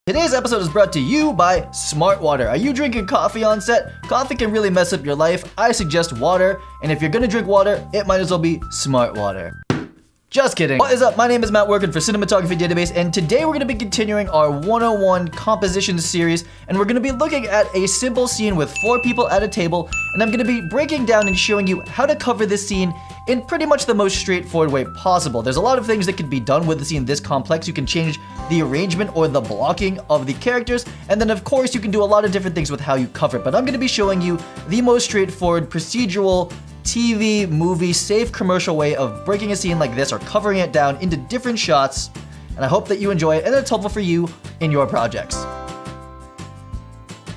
Today's episode is brought to you by Smart Water. Are you drinking coffee on set? Coffee can really mess up your life. I suggest water, and if you're gonna drink water, it might as well be Smart Water. Just kidding. What is up? My name is Matt, working for Cinematography Database, and today we're going to be continuing our 101 composition series, and we're going to be looking at a simple scene with 4 people at a table, and I'm going to be breaking down and showing you how to cover this scene in pretty much the most straightforward way possible. There's a lot of things that can be done with a scene this complex. You can change the arrangement or the blocking of the characters, and then of course you can do a lot of different things with how you cover it, but I'm going to be showing you the most straightforward procedural TV, movie, safe commercial way of breaking a scene like this or covering it down into different shots, and I hope that you enjoy it and it's helpful for you in your projects.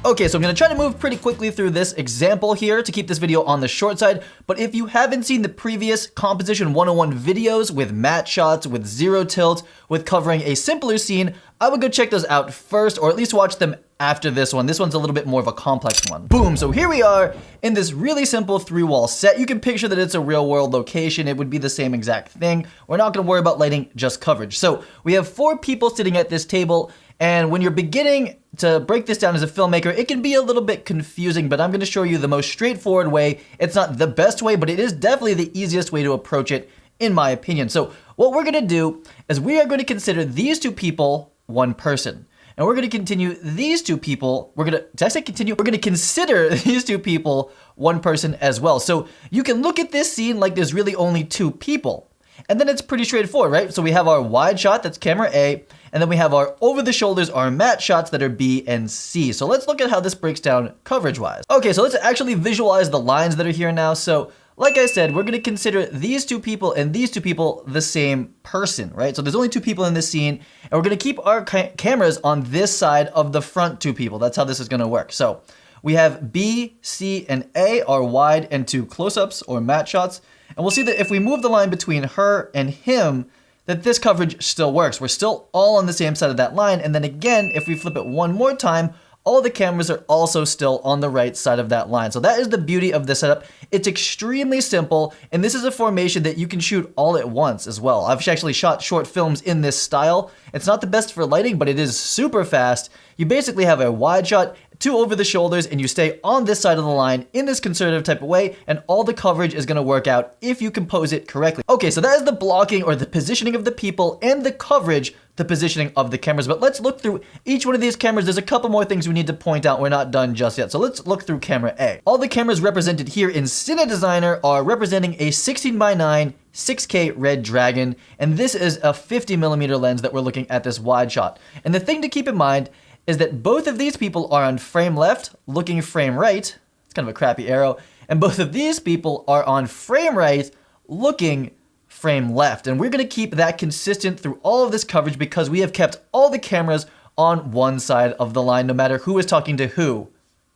Okay, so I'm going to try to move pretty quickly through this example here to keep this video on the short side, but if you haven't seen the previous Composition 101 videos with matte shots, with zero tilt, with covering a simpler scene, I would go check those out first, or at least watch them after this one. This one's a little bit more of a complex one. Boom, so here we are in this really simple 3-wall set. You can picture that it's a real world location. It would be the same exact thing. We're not gonna worry about lighting, just coverage. So we have 4 people sitting at this table, and when you're beginning to break this down as a filmmaker, it can be a little bit confusing, but I'm gonna show you the most straightforward way. It's not the best way, but it is definitely the easiest way to approach it, in my opinion. So what we're gonna do is we are going to consider these 2 people one person. And we're going to continue these 2 people. We're going to consider these 2 people one person as well. So you can look at this scene like there's really only 2 people. And then it's pretty straightforward, right? So we have our wide shot, that's camera A, and then we have our over the shoulders, our matte shots that are B and C. So let's look at how this breaks down coverage-wise. Okay, so let's actually visualize the lines that are here now. So like I said, we're going to consider these 2 people and these 2 people the same person, right? So there's only 2 people in this scene, and we're going to keep our cameras on this side of the front 2 people. That's how this is going to work. So we have B, C, and A are wide and 2 close-ups or matte shots, and we'll see that if we move the line between her and him, that this coverage still works. We're still all on the same side of that line, and then again, if we flip it one more time, all the cameras are also still on the right side of that line. So that is the beauty of this setup. It's extremely simple, and this is a formation that you can shoot all at once as well. I've actually shot short films in this style. It's not the best for lighting, but it is super fast. You basically have a wide shot, 2 over the shoulders, and you stay on this side of the line in this conservative type of way, and all the coverage is gonna work out if you compose it correctly. Okay, so that is the blocking or the positioning of the people and the coverage, the positioning of the cameras. But let's look through each one of these cameras. There's a couple more things we need to point out. We're not done just yet. So let's look through camera A. All the cameras represented here in Cine Designer are representing a 16:9 6K Red Dragon, and this is a 50mm lens that we're looking at this wide shot. And the thing to keep in mind is that both of these people are on frame left, looking frame right. It's kind of a crappy arrow. And both of these people are on frame right, looking frame left. And we're gonna keep that consistent through all of this coverage because we have kept all the cameras on one side of the line, no matter who is talking to who,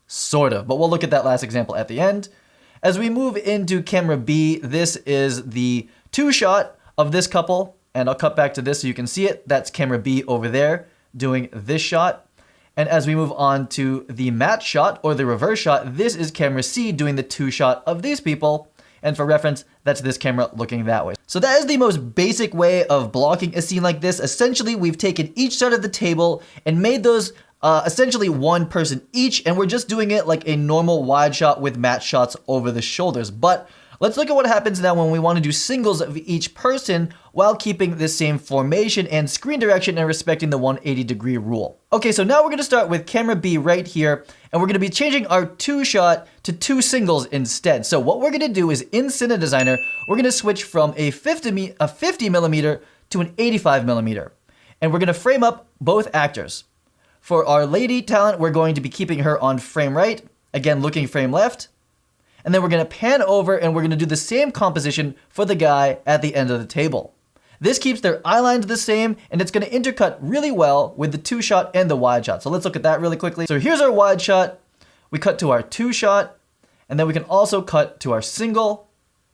sort of. But we'll look at that last example at the end. As we move into camera B, this is the 2 shot of this couple, and I'll cut back to this so you can see it. That's camera B over there doing this shot. And as we move on to the matte shot or the reverse shot, this is camera C doing the 2 shot of these people. And for reference, that's this camera looking that way. So that is the most basic way of blocking a scene like this. Essentially, we've taken each side of the table and made those essentially one person each, and we're just doing it like a normal wide shot with matte shots over the shoulders. But let's look at what happens now when we want to do singles of each person while keeping the same formation and screen direction and respecting the 180-degree rule. Okay, so now we're going to start with camera B right here, and we're going to be changing our 2 shot to 2 singles instead. So what we're going to do is in Cine Designer, we're going to switch from a 50mm to an 85mm, and we're going to frame up both actors. For our lady talent, we're going to be keeping her on frame right, again looking frame left. And then we're going to pan over and we're going to do the same composition for the guy at the end of the table. This keeps their eye lines the same, and it's going to intercut really well with the 2 shot and the wide shot. So let's look at that really quickly. So here's our wide shot. We cut to our 2 shot, and then we can also cut to our single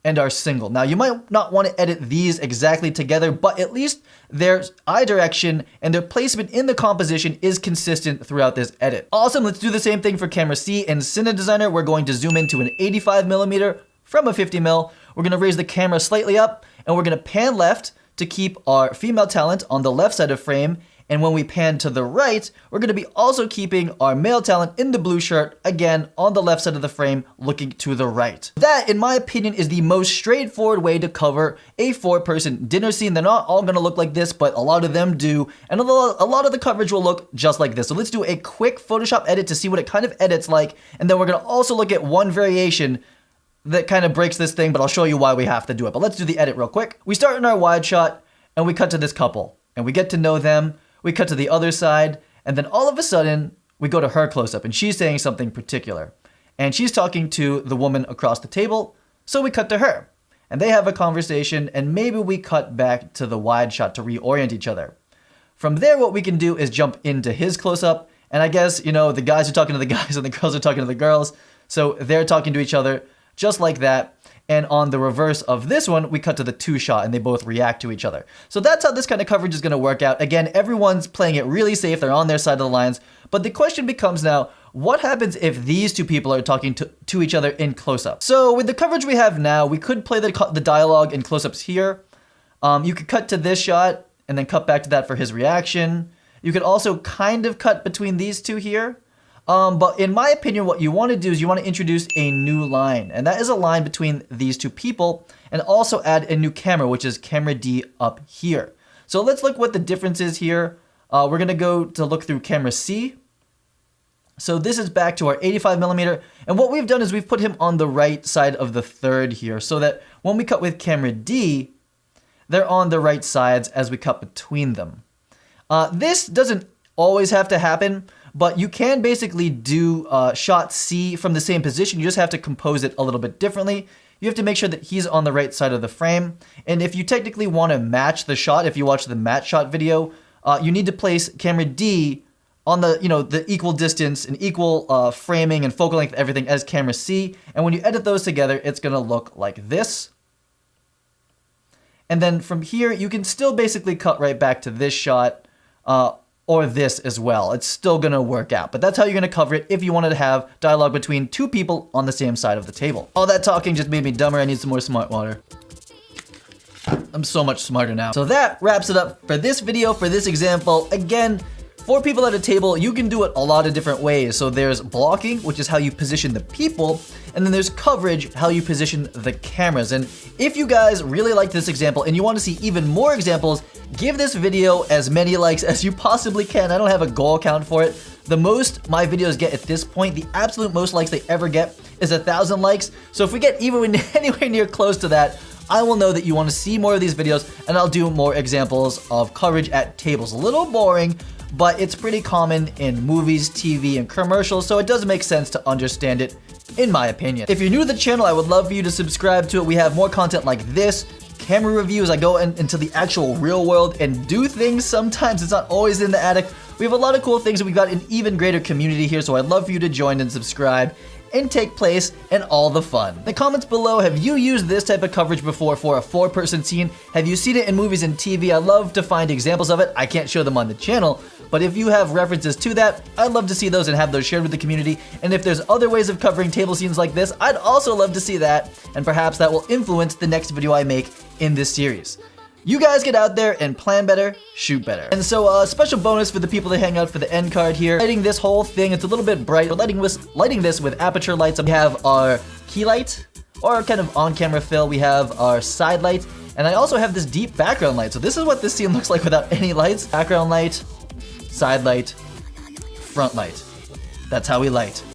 and our single. Now you might not want to edit these exactly together, but at least their eye direction and their placement in the composition is consistent throughout this edit. Awesome, let's do the same thing for camera C. In Cine Designer, we're going to zoom into an 85mm from a 50mm. We're going to raise the camera slightly up, and we're going to pan left to keep our female talent on the left side of frame, And when we pan to the right, we're going to be also keeping our male talent in the blue shirt, again, on the left side of the frame, looking to the right. That, in my opinion, is the most straightforward way to cover a 4-person dinner scene. They're not all going to look like this, but a lot of them do. And a lot of the coverage will look just like this. So let's do a quick Photoshop edit to see what it kind of edits like. And then we're going to also look at one variation that kind of breaks this thing, but I'll show you why we have to do it. But let's do the edit real quick. We start in our wide shot, and we cut to this couple. And we get to know them. We cut to the other side, and then all of a sudden, we go to her close-up, and she's saying something particular. And she's talking to the woman across the table, so we cut to her. And they have a conversation, and maybe we cut back to the wide shot to reorient each other. From there, what we can do is jump into his close-up, and I guess, you know, the guys are talking to the guys, and the girls are talking to the girls, so they're talking to each other, just like that. And on the reverse of this one, we cut to the 2-shot and they both react to each other. So that's how this kind of coverage is going to work out. Again, everyone's playing it really safe. They're on their side of the lines. But the question becomes now, what happens if these two people are talking to each other in close-up? So with the coverage we have now, we could play the dialogue in close-ups here. You could cut to this shot and then cut back to that for his reaction. You could also kind of cut between these two here. But in my opinion, what you want to do is you want to introduce a new line, and that is a line between these two people, and also add a new camera, which is camera D up here. So let's look what the difference is here. We're going to go to look through camera C. So this is back to our 85mm, and what we've done is we've put him on the right side of the third here, so that when we cut with camera D, they're on the right sides as we cut between them. This doesn't always have to happen, but you can basically do shot C from the same position. You just have to compose it a little bit differently. You have to make sure that he's on the right side of the frame. And if you technically want to match the shot, if you watch the match shot video, you need to place camera D on the, the equal distance and equal framing and focal length, everything as camera C. And when you edit those together, it's going to look like this. And then from here, you can still basically cut right back to this shot, or this as well. It's still going to work out. But that's how you're going to cover it if you wanted to have dialogue between two people on the same side of the table. All that talking just made me dumber. I need some more smart water. I'm so much smarter now. So that wraps it up for this video, for this example. Again, 4 people at a table, you can do it a lot of different ways. So there's blocking, which is how you position the people, and then there's coverage, how you position the cameras. And if you guys really like this example and you want to see even more examples, give this video as many likes as you possibly can. I don't have a goal count for it. The most my videos get at this point, the absolute most likes they ever get, is 1,000 likes. So if we get even anywhere near close to that, I will know that you want to see more of these videos, and I'll do more examples of coverage at tables. A little boring, but it's pretty common in movies, TV, and commercials, so it does make sense to understand it, in my opinion. If you're new to the channel, I would love for you to subscribe to it. We have more content like this, camera reviews. I go into the actual real world and do things sometimes. It's not always in the attic. We have a lot of cool things, and we've got an even greater community here, so I'd love for you to join and subscribe and take place in all the fun. In the comments below, have you used this type of coverage before for a 4-person scene? Have you seen it in movies and TV? I love to find examples of it. I can't show them on the channel, but if you have references to that, I'd love to see those and have those shared with the community. And if there's other ways of covering table scenes like this, I'd also love to see that, and perhaps that will influence the next video I make in this series. You guys get out there and plan better, shoot better. And so a special bonus for the people that hang out for the end card here. Lighting this whole thing, it's a little bit bright. We're lighting this with aperture lights. We have our key light, or kind of on-camera fill. We have our side light, and I also have this deep background light. So this is what this scene looks like without any lights. Background light, side light, front light. That's how we light.